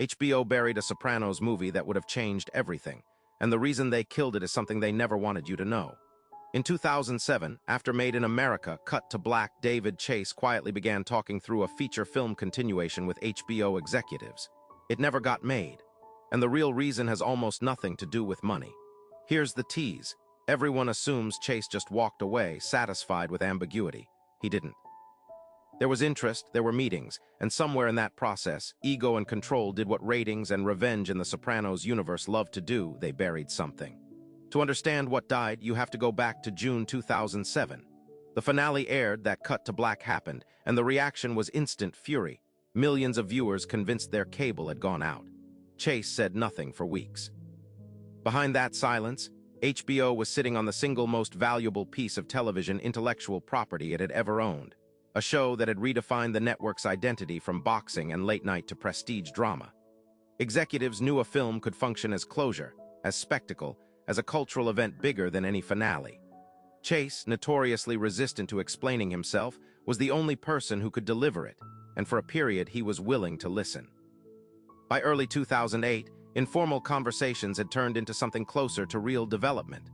HBO buried a Sopranos movie that would have changed everything, and the reason they killed it is something they never wanted you to know. In 2007, after Made in America cut to black, David Chase quietly began talking through a feature film continuation with HBO executives. It never got made, and the real reason has almost nothing to do with money. Here's the tease. Everyone assumes Chase just walked away, satisfied with ambiguity. He didn't. There was interest, there were meetings, and somewhere in that process, ego and control did what ratings and revenge in the Sopranos universe love to do. They buried something. To understand what died, you have to go back to June 2007. The finale aired, that cut to black happened, and the reaction was instant fury. Millions of viewers convinced their cable had gone out. Chase said nothing for weeks. Behind that silence, HBO was sitting on the single most valuable piece of television intellectual property it had ever owned. A show that had redefined the network's identity from boxing and late-night to prestige drama. Executives knew a film could function as closure, as spectacle, as a cultural event bigger than any finale. Chase, notoriously resistant to explaining himself, was the only person who could deliver it, and for a period he was willing to listen. By early 2008, informal conversations had turned into something closer to real development.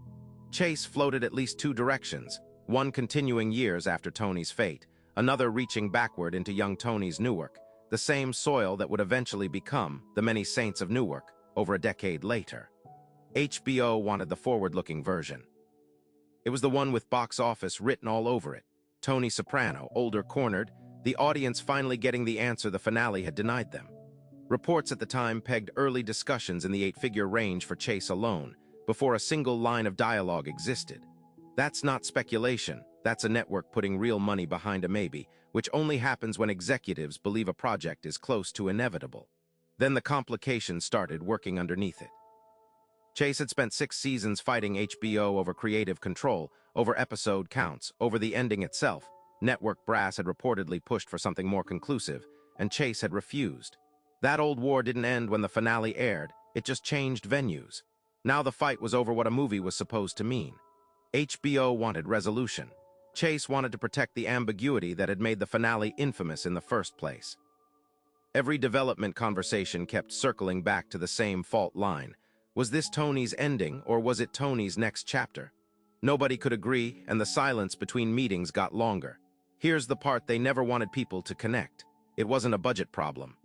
Chase floated at least two directions, one continuing years after Tony's fate, another reaching backward into young Tony's Newark, the same soil that would eventually become the Many Saints of Newark over a decade later. HBO wanted the forward-looking version. It was the one with box office written all over it. Tony Soprano, older, cornered, the audience finally getting the answer the finale had denied them. Reports at the time pegged early discussions in the eight-figure range for Chase alone, before a single line of dialogue existed. That's not speculation, that's a network putting real money behind a maybe, which only happens when executives believe a project is close to inevitable. Then the complications started working underneath it. Chase had spent 6 seasons fighting HBO over creative control, over episode counts, over the ending itself. Network brass had reportedly pushed for something more conclusive, and Chase had refused. That old war didn't end when the finale aired, it just changed venues. Now the fight was over what a movie was supposed to mean. HBO wanted resolution. Chase wanted to protect the ambiguity that had made the finale infamous in the first place. Every development conversation kept circling back to the same fault line. Was this Tony's ending, or was it Tony's next chapter? Nobody could agree, and the silence between meetings got longer. Here's the part they never wanted people to connect. It wasn't a budget problem.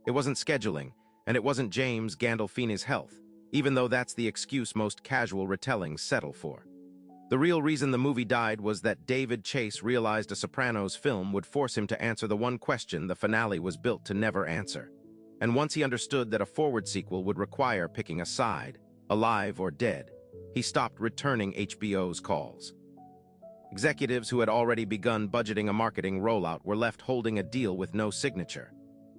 It wasn't scheduling, and it wasn't James Gandolfini's health, even though that's the excuse most casual retellings settle for. The real reason the movie died was that David Chase realized a Sopranos film would force him to answer the one question the finale was built to never answer. And once he understood that a forward sequel would require picking a side, alive or dead, he stopped returning HBO's calls. Executives who had already begun budgeting a marketing rollout were left holding a deal with no signature.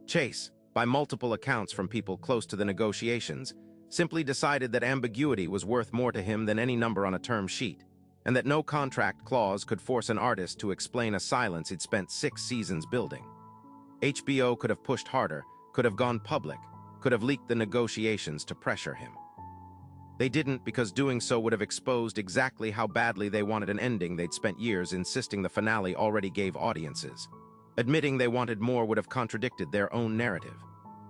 Chase, by multiple accounts from people close to the negotiations, simply decided that ambiguity was worth more to him than any number on a term sheet, and that no contract clause could force an artist to explain a silence he'd spent 6 seasons building. HBO could have pushed harder, could have gone public, could have leaked the negotiations to pressure him. They didn't, because doing so would have exposed exactly how badly they wanted an ending they'd spent years insisting the finale already gave audiences. Admitting they wanted more would have contradicted their own narrative.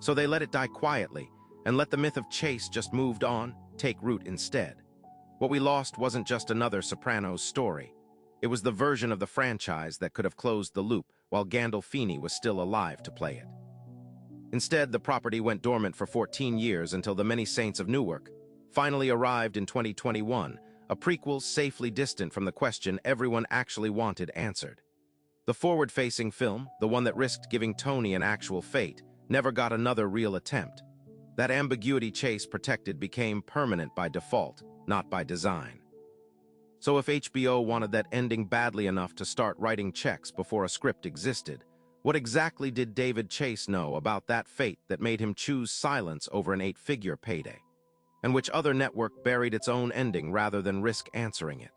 So they let it die quietly, and let the myth of Chase just moved on, take root instead. What we lost wasn't just another Sopranos story. It was the version of the franchise that could have closed the loop while Gandolfini was still alive to play it. Instead, the property went dormant for 14 years until The Many Saints of Newark finally arrived in 2021, a prequel safely distant from the question everyone actually wanted answered. The forward-facing film, the one that risked giving Tony an actual fate, never got another real attempt. That ambiguity Chase protected became permanent by default, not by design. So if HBO wanted that ending badly enough to start writing checks before a script existed, what exactly did David Chase know about that fate that made him choose silence over an 8-figure payday? And which other network buried its own ending rather than risk answering it?